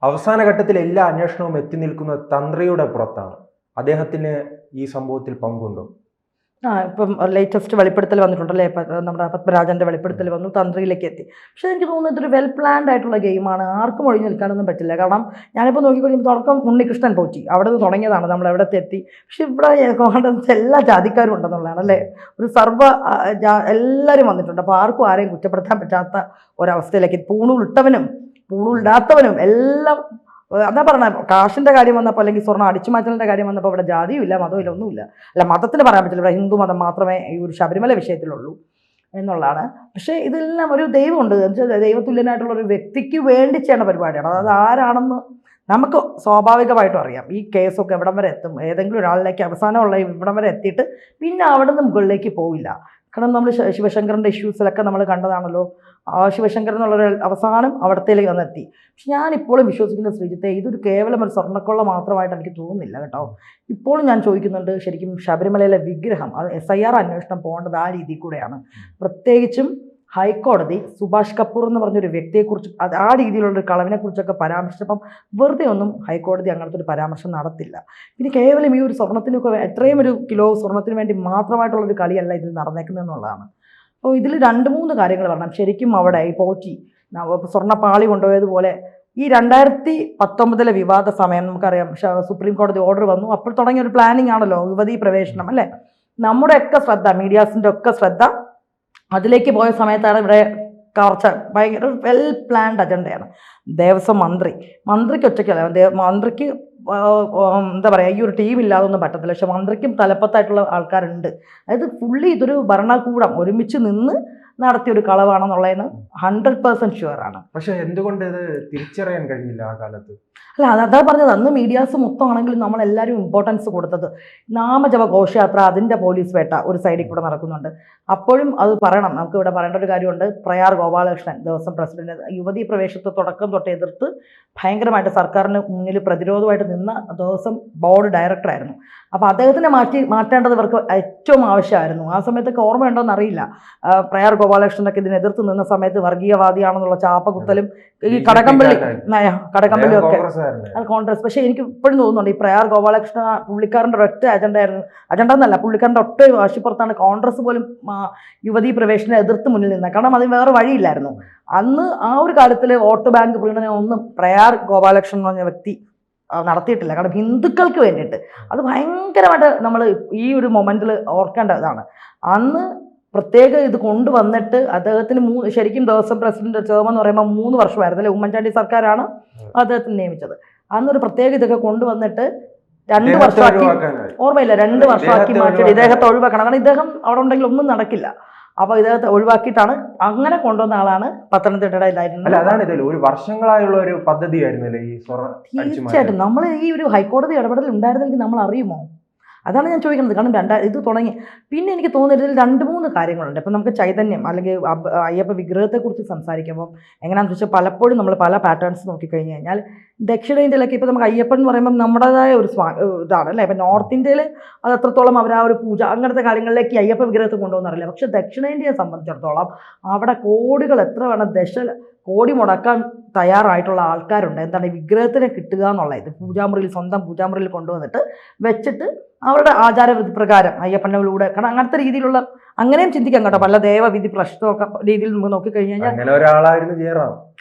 അവസാന ഘട്ടത്തിൽ എല്ലാ അന്വേഷണവും എത്തി നിൽക്കുന്നത് തന്ത്രിയുടെ പുറത്താണ്. അദ്ദേഹത്തിന് ഈ സംഭവത്തിൽ പങ്കുണ്ടോ? ഇപ്പം ലേറ്റസ്റ്റ് വെളിപ്പെടുത്തൽ വന്നിട്ടുണ്ടല്ലേ, നമ്മുടെ പത്മരാജന്റെ വെളിപ്പെടുത്തൽ വന്നു, തന്ത്രിയിലേക്ക് എത്തി. പക്ഷേ എനിക്ക് തോന്നുന്നത് ഇതൊരു വെൽ പ്ലാൻഡ് ആയിട്ടുള്ള ഗെയിമാണ്. ആർക്കും ഒഴിഞ്ഞു നിൽക്കാനൊന്നും പറ്റില്ല. കാരണം ഞാനിപ്പോൾ നോക്കിക്കഴിയുമ്പോൾ തുടക്കം ഉണ്ണികൃഷ്ണൻ പോറ്റി അവിടെ നിന്ന് തുടങ്ങിയതാണ്, നമ്മൾ എവിടത്തെ എത്തി. പക്ഷെ ഇവിടെ കോണ്ടൻസ് എല്ലാ ജാതിക്കാരും ഉണ്ടെന്നുള്ളതാണ് അല്ലേ, ഒരു എല്ലാവരും വന്നിട്ടുണ്ട്. അപ്പോൾ ആർക്കും ആരെയും കുറ്റപ്പെടുത്താൻ പറ്റാത്ത ഒരവസ്ഥയിലേക്ക് പൂണൂലിട്ടവനും പൂണൂലിടാത്തവനും എല്ലാം. അതാ പറഞ്ഞ കാശിൻ്റെ കാര്യം വന്നപ്പോൾ, അല്ലെങ്കിൽ സ്വർണ്ണം അടിച്ചു മാറ്റലിൻ്റെ കാര്യം വന്നപ്പോൾ ഇവിടെ ജാതിയും ഇല്ല മതവും ഇല്ല, ഒന്നുമില്ല. അല്ല, മതത്തിന് പറയാൻ പറ്റില്ല, ഇവിടെ ഹിന്ദു മതം മാത്രമേ ഈ ഒരു ശബരിമല വിഷയത്തിലുള്ളൂ എന്നുള്ളതാണ്. പക്ഷേ ഇതെല്ലാം ഒരു ദൈവമുണ്ട്, ദൈവതുല്യനായിട്ടുള്ള ഒരു വ്യക്തിക്ക് വേണ്ടി ചെയ്യുന്ന പരിപാടിയാണ്. അതായത് ആരാണെന്ന് നമുക്ക് സ്വാഭാവികമായിട്ടും അറിയാം. ഈ കേസൊക്കെ എവിടം വരെ എത്തും, ഏതെങ്കിലും ഒരാളിലേക്ക് അവസാനമുള്ള ഇവിടം വരെ എത്തിയിട്ട് പിന്നെ അവിടെ നിന്ന് മുകളിലേക്ക് പോവില്ല. കാരണം നമ്മൾ ശിവശങ്കറിൻ്റെ ഇഷ്യൂസിലൊക്കെ നമ്മൾ കണ്ടതാണല്ലോ, ശിവശങ്കർ എന്നുള്ളൊരു അവസാനം അവിടത്തേക്ക് വന്നെത്തി. പക്ഷെ ഞാനിപ്പോഴും വിശ്വസിക്കുന്ന ശ്രീജിത്തെ, ഇതൊരു കേവലം ഒരു സ്വർണ്ണക്കൊള്ള മാത്രമായിട്ട് എനിക്ക് തോന്നുന്നില്ല കേട്ടോ. ഇപ്പോഴും ഞാൻ ചോദിക്കുന്നുണ്ട്, ശരിക്കും ശബരിമലയിലെ വിഗ്രഹം അത് SIR അന്വേഷണം പോകേണ്ടത് ആ രീതിയിൽ കൂടെയാണ്. പ്രത്യേകിച്ചും ഹൈക്കോടതി സുഭാഷ് കപൂർ എന്ന് പറഞ്ഞൊരു വ്യക്തിയെക്കുറിച്ച് ആ രീതിയിലുള്ളൊരു കളവിനെക്കുറിച്ചൊക്കെ പരാമർശിച്ചപ്പം വെറുതെ ഒന്നും ഹൈക്കോടതി അങ്ങനത്തെ ഒരു പരാമർശം നടത്തില്ല. പിന്നെ കേവലം ഈ ഒരു സ്വർണ്ണത്തിനൊക്കെ എത്രയും ഒരു കിലോ സ്വർണ്ണത്തിന് വേണ്ടി മാത്രമായിട്ടുള്ളൊരു കളിയല്ല ഇതിൽ നടന്നേക്കുന്നതെന്നുള്ളതാണ്. അപ്പോൾ ഇതിൽ 2-3 കാര്യങ്ങൾ പറയണം. ശരിക്കും അവിടെ ഈ പോറ്റി സ്വർണ്ണപ്പാളി കൊണ്ടുപോയതുപോലെ ഈ 2019 വിവാദ സമയം നമുക്കറിയാം, സുപ്രീം കോടതി ഓർഡർ വന്നു. അപ്പോൾ തുടങ്ങിയ ഒരു പ്ലാനിങ് ആണല്ലോ യുവതീ പ്രവേശനം അല്ലേ. നമ്മുടെയൊക്കെ ശ്രദ്ധ, മീഡിയാസിൻ്റെ ഒക്കെ ശ്രദ്ധ അതിലേക്ക് പോയ സമയത്താണ് ഇവിടെ കവർച്ച ഭയങ്കര വെൽ പ്ലാൻഡ് അജണ്ടയാണ്. ദേവസ്വം മന്ത്രിക്ക് ഒറ്റയ്ക്കല്ല, മന്ത്രിക്ക് എന്താ പറയുക, ഈ ഒരു ടീം ഇല്ലാതെ ഒന്നും പറ്റത്തില്ല. പക്ഷെ മന്ത്രിക്കും തലപ്പത്തായിട്ടുള്ള ആൾക്കാരുണ്ട്. അതായത് ഫുള്ളി ഇതൊരു ഭരണകൂടം ഒരുമിച്ച് നിന്ന് നടത്തിയൊരു കളവാണെന്നുള്ളതിന് 100% ഷുവറാണ്. പക്ഷെ എന്തുകൊണ്ട് ഇത് തിരിച്ചറിയാൻ കഴിഞ്ഞില്ല ആ കാലത്ത്? അല്ല, അതാ പറഞ്ഞത്, അന്ന് മീഡിയാസ് മൊത്തം ആണെങ്കിലും നമ്മളെല്ലാവരും ഇമ്പോർട്ടൻസ് കൊടുത്തത് നാമജപ ഘോഷയാത്ര, അതിൻ്റെ പോലീസ് വേട്ട ഒരു സൈഡിൽ കൂടെ നടക്കുന്നുണ്ട്. അപ്പോഴും അത് പറയണം, നമുക്ക് ഇവിടെ പറയേണ്ട ഒരു കാര്യമുണ്ട്. പ്രയാർ ഗോപാലകൃഷ്ണൻ ദേവസ്വം പ്രസിഡന്റ് യുവതീ പ്രവേശത്തെ തുടക്കം തൊട്ട് എതിർത്ത് ഭയങ്കരമായിട്ട് സർക്കാരിന് മുന്നിൽ പ്രതിരോധമായിട്ട് നിന്ന ദേവസ്വം ബോർഡ് ഡയറക്ടറായിരുന്നു. അപ്പോൾ അദ്ദേഹത്തിനെ മാറ്റേണ്ടത് ഇവർക്ക് ഏറ്റവും ആവശ്യമായിരുന്നു. ആ സമയത്തൊക്കെ ഓർമ്മയുണ്ടോയെന്ന് അറിയില്ല, പ്രയാർ ഗോപാലകൃഷ്ണനൊക്കെ ഇതിനെ എതിർത്ത് നിന്ന സമയത്ത് വർഗീയവാദിയാണെന്നുള്ള ചാപ്പകുത്തലും ഈ കടകംപള്ളി ഒക്കെ അത് കോൺഗ്രസ്. പക്ഷേ എനിക്ക് ഇപ്പോഴും തോന്നുന്നുണ്ട്, ഈ പ്രയാർ ഗോപാലകൃഷ്ണ പുള്ളിക്കാരൻ്റെ ഒറ്റ അജണ്ട എന്നല്ല, പുള്ളിക്കാരൻ്റെ ഒറ്റ വാശിപ്പുറത്താണ് കോൺഗ്രസ് പോലും യുവതീ പ്രവേശനം എതിർത്ത് മുന്നിൽ നിന്നത്. കാരണം അതിന് വേറെ വഴിയില്ലായിരുന്നു. അന്ന് ആ ഒരു കാലത്തിൽ വോട്ട് ബാങ്ക് പ്രീണനം ഒന്നും പ്രയാർ ഗോപാലകൃഷ്ണൻ എന്ന് പറഞ്ഞ വ്യക്തി നടത്തിയിട്ടില്ല. കാരണം ഹിന്ദുക്കൾക്ക് വേണ്ടിയിട്ട് അത് ഭയങ്കരമായിട്ട് നമ്മൾ ഈ ഒരു മൊമെൻറ്റിൽ ഓർക്കേണ്ട ഇതാണ്. അന്ന് പ്രത്യേക ഇത് കൊണ്ടുവന്നിട്ട് അദ്ദേഹത്തിന് ശരിക്കും ദേവസ്വം പ്രസിഡന്റ് ടേം എന്ന് പറയുമ്പോൾ 3 വർഷമായിരുന്നു അല്ലേ, ഉമ്മൻചാണ്ടി സർക്കാരാണ് അദ്ദേഹത്തിന് നിയമിച്ചത്. അന്നൊരു പ്രത്യേക ഇതൊക്കെ കൊണ്ടുവന്നിട്ട് 2 വർഷമാക്കി, ഓർമ്മയില്ല, 2 വർഷമാക്കി മാറ്റിയിട്ട് ഇദ്ദേഹത്തെ ഒഴിവാക്കണം. കാരണം ഇദ്ദേഹം അവിടെ ഉണ്ടെങ്കിൽ ഒന്നും നടക്കില്ല. അപ്പോൾ ഇദ്ദേഹത്തെ ഒഴിവാക്കിയിട്ടാണ് അങ്ങനെ കൊണ്ടുവന്ന ആളാണ് പത്തനംതിട്ടയുടെ ഇതായിരുന്നത്. അതാണ് ഇതിൽ ഒരു വർഷങ്ങളായുള്ള ഒരു പദ്ധതിയായിരുന്നല്ലേ ഈ തീർച്ചയായിട്ടും. നമ്മൾ ഈ ഒരു ഹൈക്കോടതി ഇടപെടൽ ഉണ്ടായിരുന്നെങ്കിൽ നമ്മൾ അറിയുമോ? അതാണ് ഞാൻ ചോദിക്കുന്നത്. കാരണം ഇത് തുടങ്ങി പിന്നെ എനിക്ക് തോന്നുന്നത് ഇതിൽ 2-3 കാര്യങ്ങളുണ്ട്. ഇപ്പം നമുക്ക് ചൈതന്യം അല്ലെങ്കിൽ അയ്യപ്പ വിഗ്രഹത്തെക്കുറിച്ച് സംസാരിക്കുമ്പോൾ എങ്ങനെയാണെന്ന് വെച്ചാൽ പലപ്പോഴും നമ്മൾ പല പാറ്റേൺസ് നോക്കിക്കഴിഞ്ഞ് കഴിഞ്ഞാൽ ദക്ഷിണേന്ത്യയിലൊക്കെ ഇപ്പോൾ നമുക്ക് അയ്യപ്പൻ എന്ന് പറയുമ്പം നമ്മുടേതായ ഒരു ഇതാണ് അല്ലേ. ഇപ്പം നോർത്ത് ഇന്ത്യയിൽ അത് എത്രത്തോളം അവർ ആ ഒരു പൂജ അങ്ങനത്തെ കാര്യങ്ങളിലേക്ക് അയ്യപ്പ വിഗ്രഹത്തെ കൊണ്ടുപോകുന്നറിയില്ല. പക്ഷേ ദക്ഷിണേന്ത്യയെ സംബന്ധിച്ചിടത്തോളം അവിടെ കോടികൾ എത്ര വേണം, കോടി മുടക്കാൻ തയ്യാറായിട്ടുള്ള ആൾക്കാരുണ്ട്. എന്താണ് ഈ വിഗ്രഹത്തിനെ കിട്ടുക എന്നുള്ളത്. പൂജാമുറിയിൽ, സ്വന്തം പൂജാമുറിയിൽ കൊണ്ടുവന്നിട്ട് വെച്ചിട്ട് അവരുടെ ആചാരവിധി പ്രകാരം അയ്യപ്പനയിലൂടെ, കാരണം അങ്ങനത്തെ രീതിയിലുള്ള അങ്ങനെയും ചിന്തിക്കാം കേട്ടോ. പല ദേവവിധി പ്രശ്നമൊക്കെ രീതിയിൽ നമുക്ക് നോക്കിക്കഴിഞ്ഞ് കഴിഞ്ഞാൽ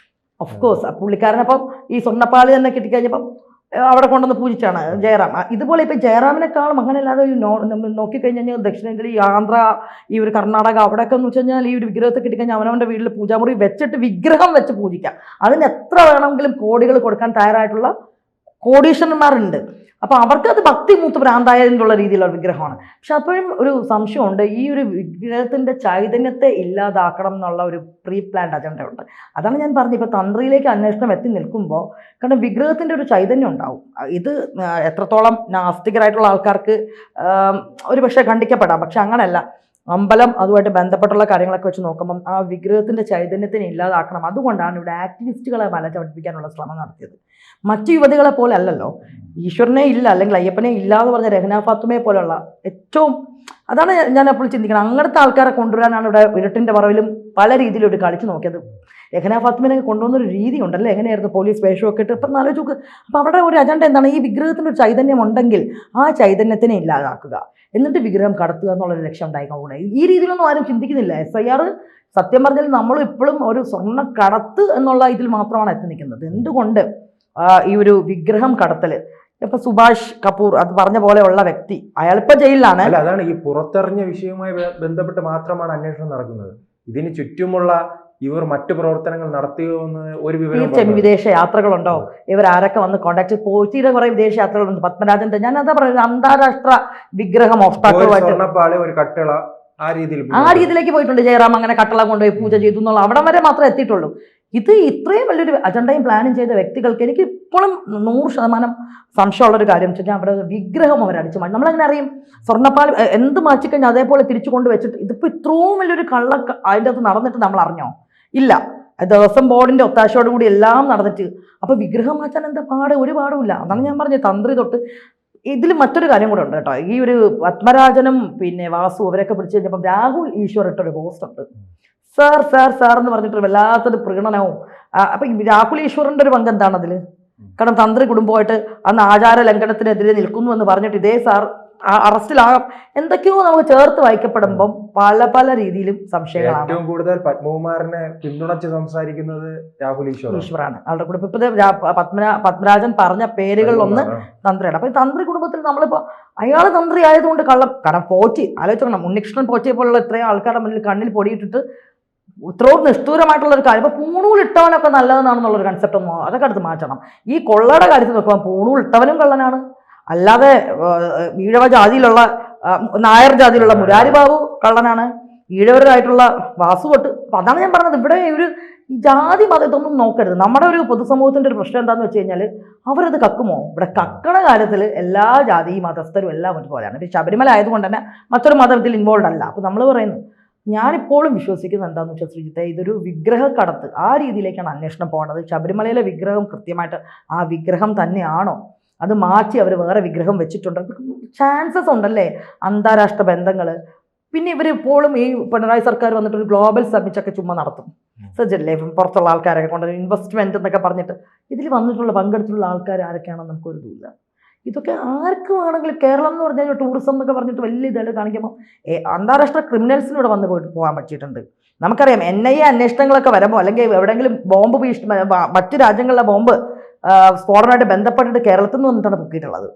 ഓഫ് കോഴ്സ് പുള്ളിക്കാരനപ്പം ഈ സ്വർണ്ണപ്പാളി തന്നെ കിട്ടിക്കഴിഞ്ഞപ്പം അവിടെ കൊണ്ടുവന്ന് പൂജിച്ചാണ് ജയറാം. ഇതുപോലെ ഇപ്പം ജയറാമിനെക്കാളും അങ്ങനെയല്ലാതെ നോക്കിക്കഴിഞ്ഞ് കഴിഞ്ഞാൽ ദക്ഷിണേന്ത്യയിൽ ഈ ആന്ധ്ര, ഈ ഒരു കർണാടക അവിടെയൊക്കെ എന്ന് വെച്ച് കഴിഞ്ഞാൽ ഈ ഒരു വിഗ്രഹത്തെ കിട്ടിക്കഴിഞ്ഞാൽ അവനവൻ്റെ വീട്ടിൽ പൂജാമുറി വെച്ചിട്ട് വിഗ്രഹം വെച്ച് പൂജിക്കാം. അതിന് എത്ര വേണമെങ്കിലും കോടികൾ കൊടുക്കാൻ തയ്യാറായിട്ടുള്ള കോടീശ്വരന്മാരുണ്ട്. അപ്പോൾ അവർക്കത് ഭക്തി മൂത്ത് ഭ്രാന്തായതിനുള്ള രീതിയിലുള്ള വിഗ്രഹമാണ്. പക്ഷെ അപ്പോഴും ഒരു സംശയമുണ്ട്, ഈ ഒരു വിഗ്രഹത്തിൻ്റെ ചൈതന്യത്തെ ഇല്ലാതാക്കണം എന്നുള്ള ഒരു പ്രീ പ്ലാൻഡ് അജണ്ടയുണ്ട്. അതാണ് ഞാൻ പറഞ്ഞത്, ഇപ്പോൾ തന്ത്രിയിലേക്ക് അന്വേഷണം എത്തി നിൽക്കുമ്പോൾ കാരണം വിഗ്രഹത്തിൻ്റെ ഒരു ചൈതന്യം ഉണ്ടാവും. ഇത് എത്രത്തോളം നാസ്തികരായിട്ടുള്ള ആൾക്കാർക്ക് ഒരു പക്ഷേ ഖണ്ഡിക്കപ്പെടാം. പക്ഷെ അങ്ങനെയല്ല, അമ്പലം അതുമായിട്ട് ബന്ധപ്പെട്ടുള്ള കാര്യങ്ങളൊക്കെ വെച്ച് നോക്കുമ്പം ആ വിഗ്രഹത്തിൻ്റെ ചൈതന്യത്തിനെ ഇല്ലാതാക്കണം. അതുകൊണ്ടാണ് ഇവിടെ ആക്ടിവിസ്റ്റുകളെ മല ചവിട്ടിപ്പിക്കാനുള്ള ശ്രമം നടത്തിയത്. മറ്റു യുവതികളെ പോലെ അല്ലല്ലോ. ഈശ്വരനെ ഇല്ല അല്ലെങ്കിൽ അയ്യപ്പനെ ഇല്ല എന്ന് പറഞ്ഞ രഹ്ന ഫാത്തുമയെ പോലെയുള്ള ഏറ്റവും അതാണ് ഞാൻ അപ്പോൾ ചിന്തിക്കണം. അങ്ങനത്തെ ആൾക്കാരെ കൊണ്ടുവരാനാണ് ഇവിടെ ഇരുട്ടിൻ്റെ പറവിലും പല രീതിയിലും ഒരു കളിച്ച് നോക്കിയത്. രഹ്ന ഫാത്തിമിനെ കൊണ്ടുവന്നൊരു രീതി ഉണ്ടല്ലേ, എങ്ങനെയായിരുന്നു പോലീസ് വേഷമൊക്കെ ഇട്ട്. ഇപ്പം ആലോചിച്ച് നോക്ക്. അപ്പോൾ അവിടെ ഒരു അജണ്ട എന്താണ്, ഈ വിഗ്രഹത്തിൻ്റെ ഒരു ചൈതന്യം ഉണ്ടെങ്കിൽ ആ ചൈതന്യത്തിനെ ഇല്ലാതാക്കുക, എന്നിട്ട് വിഗ്രഹം കടത്തുക എന്നുള്ളൊരു ലക്ഷ്യം ഉണ്ടായിക്കൂടെ. ഈ രീതിയിലൊന്നും ആരും ചിന്തിക്കുന്നില്ല. SIR സത്യം പറഞ്ഞാൽ നമ്മൾ ഇപ്പോഴും ഒരു സ്വർണ്ണ കടത്ത് എന്നുള്ള ഇതിൽ മാത്രമാണ് എത്തി നിൽക്കുന്നത്. എന്തുകൊണ്ട് ഈ ഒരു വിഗ്രഹം കടത്തൽ, ഇപ്പൊ സുഭാഷ് കപൂർ അത് പറഞ്ഞ പോലെയുള്ള വ്യക്തി, അയാളിപ്പോ ജയിലിലാണ്. അല്ല, അതാണ് ഈ പുറത്തെറിഞ്ഞ വിഷയവുമായി ബന്ധപ്പെട്ട് മാത്രമാണ് അന്വേഷണം നടക്കുന്നത്. ഇതിന് ചുറ്റുമുള്ള ഇവർ മറ്റു പ്രവർത്തനങ്ങൾ നടത്തിയോന്ന് ഒരു വിവരം. തീർച്ചയായും വിദേശ യാത്രകളുണ്ടോ, ഇവർ ആരൊക്കെ വന്ന് കോൺടാക്ട്, പോറ്റിയുടെ കുറെ വിദേശ യാത്രകളുണ്ട്. പത്മരാജന്റെ, ഞാൻ അതാ പറയുന്നത്, അന്താരാഷ്ട്ര വിഗ്രഹ മോഷ്ടാക്കളുമായിട്ട് ഒരു കട്ടള ആ രീതിയിലേക്ക് പോയിട്ടുണ്ട്. ജയറാം അങ്ങനെ കട്ടള കൊണ്ടുപോയി പൂജ ചെയ്തു എന്നുള്ള അവിടം വരെ മാത്രമേ എത്തിയിട്ടുള്ളൂ. ഇത് ഇത്രയും വലിയൊരു അജണ്ടയും പ്ലാനും ചെയ്ത വ്യക്തികൾക്ക് എനിക്ക് ഇപ്പോഴും 100% സംശയമുള്ളൊരു കാര്യം വെച്ചാൽ അവിടെ വിഗ്രഹം അവരടിച്ചു മാറ്റി. നമ്മളെങ്ങനെ അറിയും? സ്വർണ്ണപ്പാൽ എന്ത് മാറ്റിക്കഴിഞ്ഞാൽ അതേപോലെ തിരിച്ചു കൊണ്ട് വെച്ചിട്ട് ഇതിപ്പോൾ ഇത്രയും വലിയൊരു കള്ള അതിൻ്റെ അകത്ത് നടന്നിട്ട് നമ്മൾ അറിഞ്ഞോ? ഇല്ല. ദേവസ്വം ബോർഡിൻ്റെ ഒത്താശയോടും കൂടി എല്ലാം നടന്നിട്ട് അപ്പോൾ വിഗ്രഹം മാറ്റാൻ എന്താ പാട്? ഒരു പാടുമില്ല. അതാണ് ഞാൻ പറഞ്ഞത്, തന്ത്രി തൊട്ട്. ഇതിൽ മറ്റൊരു കാര്യം കൂടെ ഉണ്ട് കേട്ടോ. ഈ ഒരു പത്മരാജനും പിന്നെ വാസു അവരൊക്കെ പിടിച്ചു കഴിഞ്ഞപ്പം രാഹുൽ ഈശ്വർ ഇട്ടൊരു പോസ്റ്റ് ഉണ്ട്, സാർ സാർ സാർ എന്ന് പറഞ്ഞിട്ട് വല്ലാത്തൊരു പ്രകടനവും. അപ്പൊ രാഹുൽ ഈശ്വറിന്റെ ഒരു പങ്ക് എന്താണ് അതിൽ? കാരണം തന്ത്രി കുടുംബമായിട്ട് അന്ന് ആചാര ലംഘനത്തിനെതിരെ നിൽക്കുന്നു എന്ന് പറഞ്ഞിട്ട് ഇതേ സാർ അറസ്റ്റിലാകാം, എന്തൊക്കെയോ നമുക്ക് ചേർത്ത് വായിക്കപ്പെടുമ്പം പല പല രീതിയിലും സംശയങ്ങളാണ്. ഏറ്റവും കൂടുതൽ പത്മകുമാറിനെ പിന്തുണച്ച് സംസാരിക്കുന്നത് രാഹുൽ ഈശ്വറാണ്. അവരുടെ കുടുംബം ഇപ്പൊ പത്മരാജൻ പറഞ്ഞ പേരുകളിലൊന്ന് തന്ത്രിയാണ്. അപ്പൊ തന്ത്രി കുടുംബത്തിൽ നമ്മളിപ്പോ അയാൾ തന്ത്രി ആയതുകൊണ്ട് കാരണം പോറ്റി ആലോചിച്ചോണം, ഉണ്ണികൃഷ്ണൻ പോറ്റിയെ പോലുള്ള ഇത്രയും ആൾക്കാരുടെ മുന്നിൽ കണ്ണിൽ പൊടിയിട്ടിട്ട് ഇത്രയും നിഷ്ഠൂരമായിട്ടുള്ള ഒരു കാര്യം. ഇപ്പൊ പൂണൂൽ ഇട്ടവനൊക്കെ നല്ലതെന്നാണെന്നുള്ളൊരു കൺസെപ്റ്റ് ഒന്നും അതൊക്കെ അടുത്ത് മാറ്റണം. ഈ കൊള്ളയുടെ കാര്യത്തിൽ നോക്കുമ്പോൾ പൂണൂൽ ഇട്ടവനും കള്ളനാണ്, അല്ലാതെ ഈഴവ ജാതിയിലുള്ള നായർ ജാതിയിലുള്ള മുരാരി ബാബു കള്ളനാണ്, ഈഴവരായിട്ടുള്ള വാസു തൊട്ട്. അപ്പം അതാണ് ഞാൻ പറഞ്ഞത്, ഇവിടെ ഒരു ജാതി മതം ഇതൊന്നും നോക്കരുത്. നമ്മുടെ ഒരു പൊതുസമൂഹത്തിൻ്റെ ഒരു പ്രശ്നം എന്താണെന്ന് വെച്ച് കഴിഞ്ഞാൽ അവരത് കക്കുമോ? ഇവിടെ കക്കണ കാര്യത്തിൽ എല്ലാ ജാതി മതസ്ഥരും എല്ലാം ഒരുപോലെയാണ്. ഇപ്പം ശബരിമല ആയതുകൊണ്ട് തന്നെ മറ്റൊരു മതത്തിൽ ഇൻവോൾവ് അല്ല. അപ്പം നമ്മൾ പറയുന്നത്, ഞാനിപ്പോഴും വിശ്വസിക്കുന്നത് എന്താണെന്ന് വെച്ചാൽ ശ്രീജിത്തെ, ഇതൊരു വിഗ്രഹ കടത്ത് ആ രീതിയിലേക്കാണ് അന്വേഷണം പോകേണ്ടത്. ശബരിമലയിലെ വിഗ്രഹം കൃത്യമായിട്ട് ആ വിഗ്രഹം തന്നെയാണോ, അത് മാറ്റി അവർ വേറെ വിഗ്രഹം വെച്ചിട്ടുണ്ട്, ചാൻസസ് ഉണ്ടല്ലേ, അന്താരാഷ്ട്ര ബന്ധങ്ങൾ. പിന്നെ ഇവർ ഇപ്പോഴും ഈ പിണറായി സർക്കാർ വന്നിട്ട് ഒരു ഗ്ലോബൽ സബ്മിറ്റൊക്കെ ചുമ്മാ നടത്തും, സജ്ജല്ലേ, പുറത്തുള്ള ആൾക്കാരൊക്കെ കൊണ്ട് ഇൻവെസ്റ്റ്മെന്റ് എന്നൊക്കെ പറഞ്ഞിട്ട്. ഇതിൽ വന്നിട്ടുള്ള പങ്കെടുത്തിട്ടുള്ള ആൾക്കാർ ആരൊക്കെയാണെന്ന് നമുക്കൊരു ഇതുമില്ല. ഇതൊക്കെ ആർക്ക് വേണമെങ്കിലും, കേരളം എന്ന് പറഞ്ഞാൽ ടൂറിസം എന്നൊക്കെ പറഞ്ഞിട്ട് വലിയ ഇതായിട്ട് കാണിക്കുമ്പോൾ അന്താരാഷ്ട്ര ക്രിമിനൽസിന് ഇവിടെ വന്ന് പോകാൻ പറ്റിയിട്ടുണ്ട്. നമുക്കറിയാം NIA അന്വേഷണങ്ങളൊക്കെ വരുമ്പോൾ, അല്ലെങ്കിൽ എവിടെയെങ്കിലും ബോംബ് ഭീഷണി, മറ്റു രാജ്യങ്ങളിലെ ബോംബ് സ്ഫോടനമായിട്ട് ബന്ധപ്പെട്ടിട്ട് കേരളത്തിൽ നിന്ന് വന്നിട്ടാണ് പൊക്കിയിട്ടുള്ളത്.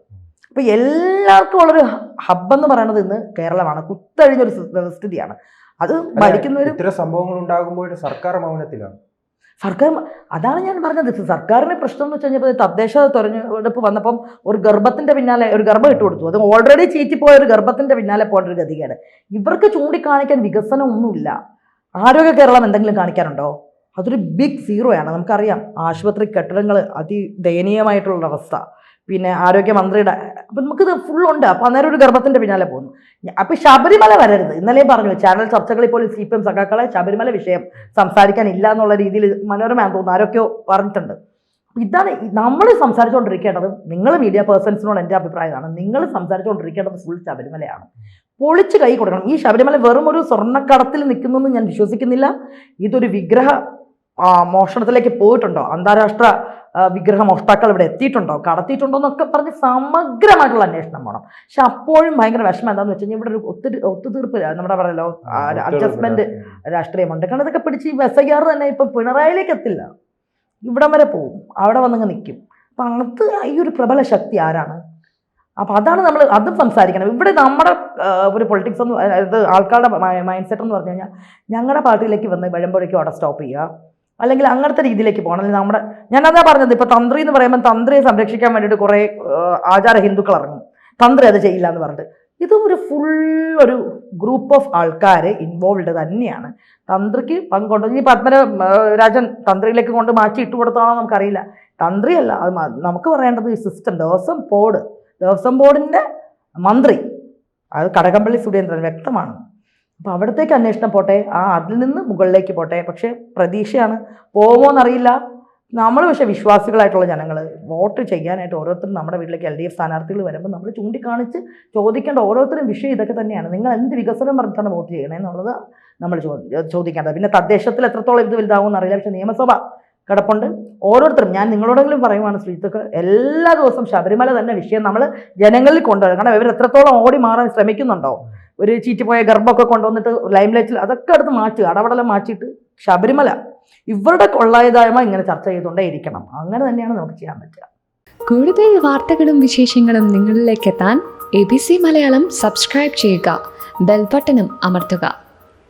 അപ്പോൾ എല്ലാവർക്കും ഉള്ളൊരു ഹബ്ബെന്ന് പറയുന്നത് ഇന്ന് കേരളമാണ്. കുത്തഴിഞ്ഞൊരു വ്യവസ്ഥിതിയാണ് അത് ഭരിക്കുന്നവർ. ഇത്തരം സംഭവങ്ങൾ ഉണ്ടാകുമ്പോൾ സർക്കാർ മൗനത്തിലാണ്. സർക്കാർ, അതാണ് ഞാൻ പറഞ്ഞത്, സർക്കാരിന് പ്രശ്നം എന്ന് വെച്ച് കഴിഞ്ഞപ്പോൾ തദ്ദേശ തെരഞ്ഞെടുപ്പ് വന്നപ്പം ഒരു ഗർഭത്തിൻ്റെ പിന്നാലെ ഒരു ഗർഭം ഇട്ട് കൊടുത്തു. അത് ഓൾറെഡി ചീറ്റിപ്പോയ ഒരു ഗർഭത്തിൻ്റെ പിന്നാലെ പോകേണ്ട ഒരു ഗതികേട്. ഇവർക്ക് ചൂണ്ടിക്കാണിക്കാൻ വികസനം ഒന്നുമില്ല. ആരോഗ്യ കേരളം എന്തെങ്കിലും കാണിക്കാനുണ്ടോ? അതൊരു ബിഗ് സീറോയാണ്. നമുക്കറിയാം ആശുപത്രി കെട്ടിടങ്ങൾ അതിദയനീയമായിട്ടുള്ള അവസ്ഥ, പിന്നെ ആരോഗ്യമന്ത്രിയുടെ, അപ്പം നമുക്കിത് ഫുള്ളുണ്ട്. അപ്പോൾ അന്നേരം ഒരു ഗർഭത്തിൻ്റെ പിന്നാലെ പോകുന്നു. അപ്പം ശബരിമല വരരുത്. ഇന്നലെയും പറഞ്ഞു, ചാനൽ ചർച്ചകളിൽ പോലും CPM സഖാക്കളെ ശബരിമല വിഷയം സംസാരിക്കാനില്ല എന്നുള്ള രീതിയിൽ മനോരമയാണെന്ന് തോന്നുന്നു ആരൊക്കെയോ പറഞ്ഞിട്ടുണ്ട്. അപ്പം ഇതാണ് നമ്മൾ സംസാരിച്ചുകൊണ്ടിരിക്കേണ്ടത്. നിങ്ങൾ മീഡിയ പേഴ്സൺസിനോട് എൻ്റെ അഭിപ്രായമാണ്, നിങ്ങൾ സംസാരിച്ചുകൊണ്ടിരിക്കേണ്ടത് ഫുൾ ശബരിമലയാണ്. പൊളിച്ച് കൈ കൊടുക്കണം. ഈ ശബരിമല വെറും ഒരു സ്വർണ്ണക്കടത്തിൽ നിൽക്കുന്നു എന്ന് ഞാൻ വിശ്വസിക്കുന്നില്ല. ഇതൊരു വിഗ്രഹ മോഷണത്തിലേക്ക് പോയിട്ടുണ്ടോ, അന്താരാഷ്ട്ര വിഗ്രഹ മോഷ്ടാക്കൾ ഇവിടെ എത്തിയിട്ടുണ്ടോ, കടത്തിയിട്ടുണ്ടോ എന്നൊക്കെ പറഞ്ഞ് സമഗ്രമായിട്ടുള്ള അന്വേഷണം വേണം. പക്ഷെ അപ്പോഴും ഭയങ്കര വിഷമം എന്താണെന്ന് വെച്ച് കഴിഞ്ഞാൽ ഇവിടെ ഒരു ഒത്തുതീർപ്പ്, നമ്മുടെ പറയല്ലോ അഡ്ജസ്റ്റ്മെന്റ് രാഷ്ട്രീയമുണ്ട്. കാരണം ഇതൊക്കെ പിടിച്ച് SIR തന്നെ ഇപ്പം പിണറായിലേക്ക് എത്തില്ല, ഇവിടം വരെ പോവും, അവിടെ വന്നങ്ങ് നിൽക്കും. അപ്പം അങ്ങനത്തെ ഈ ഒരു പ്രബല ശക്തി ആരാണ്? അപ്പം അതാണ് നമ്മൾ അതും സംസാരിക്കണം. ഇവിടെ നമ്മുടെ ഒരു പൊളിറ്റിക്സ് എന്ന്, അതായത് ആൾക്കാരുടെ മൈൻഡ് സെറ്റ് എന്ന് പറഞ്ഞു കഴിഞ്ഞാൽ ഞങ്ങളുടെ പാർട്ടിയിലേക്ക് വന്ന് വരുമ്പോഴേക്കും അവിടെ സ്റ്റോപ്പ് ചെയ്യുക, അല്ലെങ്കിൽ അങ്ങനത്തെ രീതിയിലേക്ക് പോകണം. അല്ലെങ്കിൽ നമ്മുടെ, ഞാനതാ പറഞ്ഞത്, ഇപ്പോൾ തന്ത്രി എന്ന് പറയുമ്പോൾ തന്ത്രിയെ സംരക്ഷിക്കാൻ വേണ്ടിയിട്ട് കുറേ ആചാര ഹിന്ദുക്കൾ ഇറങ്ങും, തന്ത്രി അത് ചെയ്യില്ല എന്ന് പറഞ്ഞിട്ട്. ഇത് ഒരു ഫുൾ ഒരു ഗ്രൂപ്പ് ഓഫ് ആൾക്കാർ ഇൻവോൾവ് തന്നെയാണ്. തന്ത്രിക്ക് പങ്കുണ്ട്. ഇനി പത്മരാജൻ തന്ത്രിയിലേക്ക് കൊണ്ട് മാറ്റി ഇട്ട് കൊടുത്താണോ നമുക്കറിയില്ല. തന്ത്രിയല്ല, അത് നമുക്ക് പറയേണ്ടത് ഈ സിസ്റ്റം, ദേവസ്വം ബോർഡിൻ്റെ മന്ത്രി, അത് കടകംപള്ളി സുരേന്ദ്രൻ, വ്യക്തമാണ്. അപ്പോൾ അവിടത്തേക്ക് അന്വേഷണം പോട്ടെ, അതിൽ നിന്ന് മുകളിലേക്ക് പോട്ടെ. പക്ഷേ പ്രതീക്ഷയാണ്, പോകുമോ എന്നറിയില്ല. നമ്മൾ പക്ഷേ വിശ്വാസികളായിട്ടുള്ള ജനങ്ങൾ വോട്ട് ചെയ്യാനായിട്ട് ഓരോരുത്തരും നമ്മുടെ വീട്ടിലേക്ക് LDF സ്ഥാനാർത്ഥികൾ വരുമ്പോൾ നമ്മൾ ചൂണ്ടിക്കാണിച്ച് ചോദിക്കേണ്ട ഓരോരുത്തരും വിഷയം ഇതൊക്കെ തന്നെയാണ്. നിങ്ങൾ എന്ത് വികസനം പറഞ്ഞിട്ടാണ് വോട്ട് ചെയ്യണമെന്നുള്ളത് നമ്മൾ ചോദിക്കേണ്ടത്. പിന്നെ തദ്ദേശത്തിൽ എത്രത്തോളം ഇത് വലുതാവുമെന്ന് അറിയില്ല, പക്ഷേ നിയമസഭ കിടപ്പുണ്ട്. ഓരോരുത്തരും, ഞാൻ നിങ്ങളോടെങ്കിലും പറയുവാണ് ശ്രീത്തൊക്കെ, എല്ലാ ദിവസവും ശബരിമല തന്നെ വിഷയം നമ്മൾ ജനങ്ങളിൽ കൊണ്ടുവരും. കാരണം ഇവർ എത്രത്തോളം ഓടി മാറാൻ ശ്രമിക്കുന്നുണ്ടോ, ഒരു ചീറ്റിപ്പോയ ഗർഭമൊക്കെ കൊണ്ടുവന്നിട്ട് ലൈംലൈറ്റിൽ അതൊക്കെ അടുത്ത് മാറ്റുക, അടപടലം മാറ്റിയിട്ട് ശബരിമല ഇവരുടെ കൊള്ളായതായ്മ ഇങ്ങനെ ചർച്ച ചെയ്തുകൊണ്ടേ ഇരിക്കണം. അങ്ങനെ തന്നെയാണ് നമുക്ക് ചെയ്യാൻ പറ്റുക. കൂടുതൽ വാർത്തകളും വിശേഷങ്ങളും നിങ്ങളിലേക്ക് എത്താൻ ABC മലയാളം സബ്സ്ക്രൈബ് ചെയ്യുക, ബെൽ ബട്ടണും അമർത്തുക.